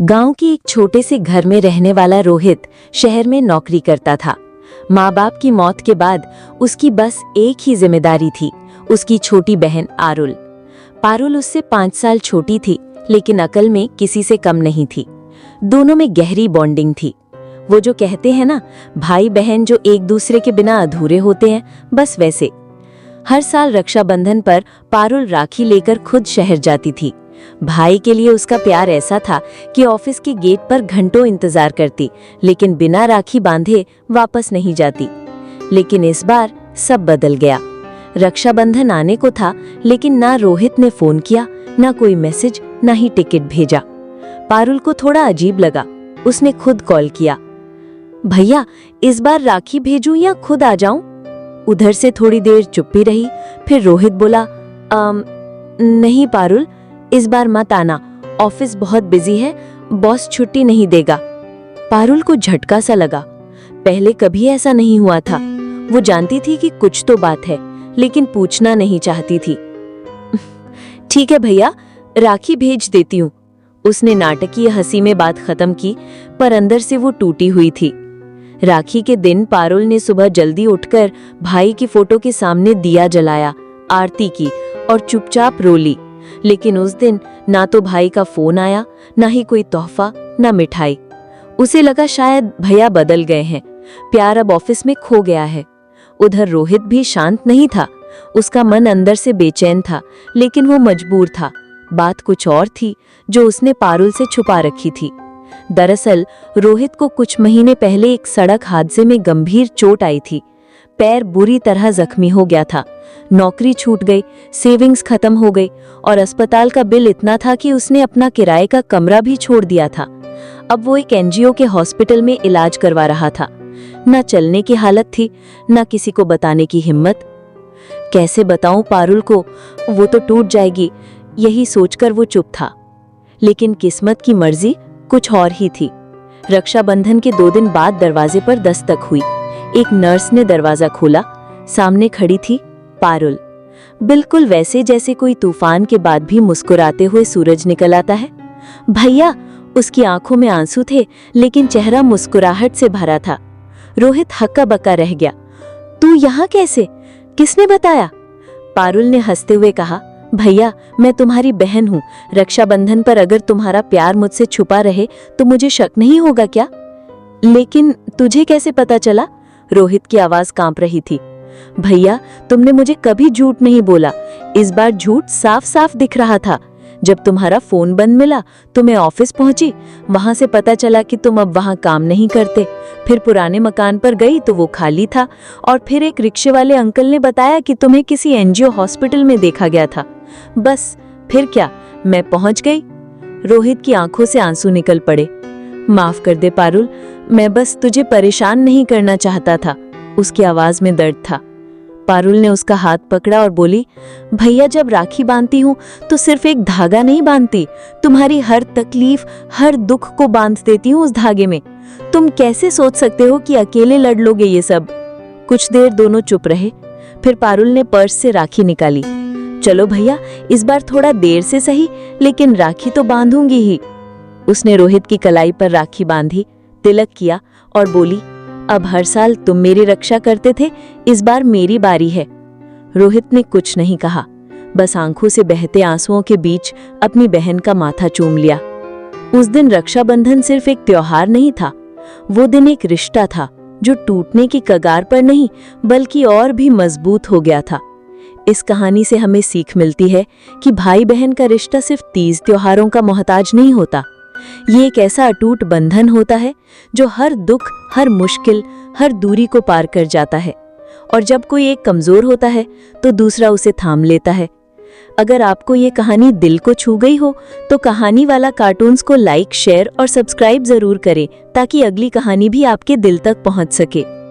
गांव के एक छोटे से घर में रहने वाला रोहित शहर में नौकरी करता था। माँ बाप की मौत के बाद उसकी बस एक ही जिम्मेदारी थी, उसकी छोटी बहन आरुल। पारुल उससे 5 साल छोटी थी, लेकिन अकल में किसी से कम नहीं थी। दोनों में गहरी बॉन्डिंग थी। वो जो कहते हैं ना, भाई बहन जो एक दूसरे के बिना अधूरे होते हैं, बस वैसे। हर साल रक्षाबंधन पर पारुल राखी लेकर खुद शहर जाती थी। भाई के लिए उसका प्यार ऐसा था कि ऑफिस के गेट पर घंटों इंतजार करती, लेकिन बिना राखी बांधे वापस नहीं जाती। लेकिन इस बार सब बदल गया। रक्षाबंधन आने को था, लेकिन ना रोहित ने फोन किया, ना कोई मैसेज, ना ही टिकट भेजा। पारुल को थोड़ा अजीब लगा। उसने खुद कॉल किया, भैया इस बार राखी भेजूं या खुद आ जाऊं? उधर से थोड़ी देर चुप्पी रही, फिर रोहित बोला, नहीं पारुल, इस बार मत आना, ऑफिस बहुत बिजी है, बॉस छुट्टी नहीं देगा। पारुल को झटका सा लगा। पहले कभी ऐसा नहीं हुआ था। वो जानती थी कि कुछ तो बात है, लेकिन पूछना नहीं चाहती थी। ठीक है भैया, राखी भेज देती हूँ। उसने नाटकीय हंसी में बात खत्म की, पर अंदर से वो टूटी हुई थी। राखी के दिन पारुल ने सुबह जल्दी उठकर भाई की फोटो के सामने दिया जलाया, आरती की और चुपचाप रो ली। लेकिन उस दिन ना तो भाई का फोन आया, ना ही कोई तोहफा, ना मिठाई। उसे लगा शायद भैया बदल गए हैं, प्यार अब ऑफिस में खो गया है। उधर रोहित भी शांत नहीं था। उसका मन अंदर से बेचैन था, लेकिन वो मजबूर था। बात कुछ और थी जो उसने पारुल से छुपा रखी थी। दरअसल रोहित को कुछ महीने पहले एक सड़क हादसे में गंभीर चोट आई थी। पैर बुरी तरह जख्मी हो गया था। नौकरी छूट गई, सेविंग्स खत्म हो गई और अस्पताल का बिल इतना था कि उसने अपना किराए का कमरा भी छोड़ दिया था। अब वो एक एनजीओ के हॉस्पिटल में इलाज करवा रहा था। न चलने की हालत थी, न किसी को बताने की हिम्मत। कैसे बताऊं पारुल को, वो तो टूट जाएगी, यही सोचकर वो चुप था। लेकिन किस्मत की मर्जी कुछ और ही थी। रक्षाबंधन के 2 दिन बाद दरवाजे पर दस्तक हुई। एक नर्स ने दरवाजा खोला। सामने खड़ी थी पारुल, बिल्कुल वैसे जैसे कोई तूफान के बाद भी मुस्कुराते हुए सूरज निकल आता है। भैया, उसकी आंखों में आंसू थे, लेकिन चेहरा मुस्कुराहट से भरा था। रोहित हक्का बक्का रह गया। तू यहाँ कैसे? किसने बताया? पारुल ने हंसते हुए कहा, भैया मैं तुम्हारी बहन हूँ। रक्षाबंधन पर अगर तुम्हारा प्यार मुझसे छुपा रहे तो मुझे शक नहीं होगा क्या? लेकिन तुझे कैसे पता चला? रोहित की आवाज कांप रही थी। भैया तुमने मुझे कभी झूठ नहीं बोला, इस बार झूठ साफ साफ दिख रहा था। जब तुम्हारा फोन बंद मिला तो मैं ऑफिस पहुंची, वहां से पता चला कि तुम अब वहां काम नहीं करते। फिर पुराने मकान पर गई तो वो खाली था, और फिर एक रिक्शे वाले अंकल ने बताया कि तुम्हें किसी एनजीओ हॉस्पिटल में देखा गया था। बस फिर क्या, मैं पहुंच गई। रोहित की आंखों से आंसू निकल पड़े। माफ कर दे पारुल, मैं बस तुझे परेशान नहीं करना चाहता था। उसकी आवाज में दर्द था। पारुल ने उसका हाथ पकड़ा और बोली, भैया जब राखी बांधती हूँ तो सिर्फ एक धागा नहीं बांधती, तुम्हारी हर तकलीफ, हर दुख को बांध देती हूँ उस धागे में। तुम कैसे सोच सकते हो कि अकेले लड़ लोगे ये सब? कुछ देर दोनों चुप रहे। फिर पारुल ने पर्स से राखी निकाली। चलो भैया, इस बार थोड़ा देर से सही, लेकिन राखी तो बांधूंगी ही। उसने रोहित की कलाई पर राखी बांधी, तिलक किया और बोली, अब हर साल तुम मेरी रक्षा करते थे, इस बार मेरी बारी है। रोहित ने कुछ नहीं कहा, बस आंखों से बहते आंसुओं के बीच अपनी बहन का माथा चूम लिया। उस दिन रक्षाबंधन सिर्फ एक त्योहार नहीं था, वो दिन एक रिश्ता था जो टूटने की कगार पर नहीं, बल्कि और भी मजबूत हो गया था। इस कहानी से हमें सीख मिलती है कि भाई बहन का रिश्ता सिर्फ तीज त्योहारों का मोहताज नहीं होता। ये एक ऐसा अटूट बंधन होता है जो हर दुख, हर मुश्किल, हर दूरी को पार कर जाता है। और जब कोई एक कमजोर होता है तो दूसरा उसे थाम लेता है। अगर आपको ये कहानी दिल को छू गई हो तो कहानी वाला कार्टून्स को लाइक, शेयर और सब्सक्राइब जरूर करें, ताकि अगली कहानी भी आपके दिल तक पहुंच सके।